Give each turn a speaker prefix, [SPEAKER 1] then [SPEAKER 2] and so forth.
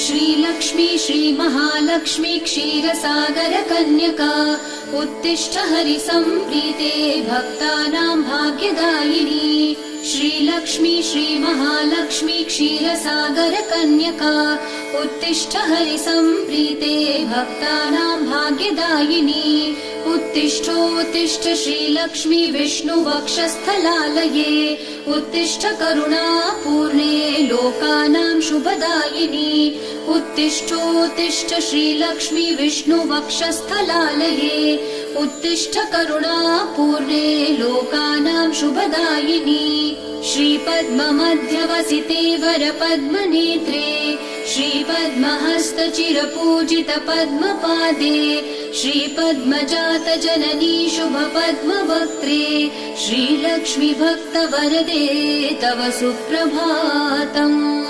[SPEAKER 1] श्रीलक्ष्मी श्रीमहालक्ष्मी क्षीरसागर कन्यका उत्तिष्ठ हरिसम्प्रीते भक्तानां भाग्यदायिनी। श्रीलक्ष्मी श्रीमहालक्ष्मी क्षीरसागर कन्यका उत्तिष्ठ हरिसम्प्रीते भक्तानां भाग्यदायिनी। उत्तिष्ठोत्तिष्ठ श्रीलक्ष्मी विष्णुवक्षस्थलालये उत्तिष्ठ करुणापूर्णे लोकानां शुभदायिनी। उत्तिष्ठोत्तिष्ठ श्रीलक्ष्मी विष्णुवक्षस्थलालये उत्तिष्ठ करुणापूर्णे लोकानां शुभदायिनी। श्रीपद्ममध्यवसिते वरपद्मनेत्रे श्रीपद्महस्तचिरपूजित पद्मपादे श्रीपद्मजात जननी शुभपद्मवक्त्रे श्रीलक्ष्मी भक्तवरदे तव सुप्रभातम्।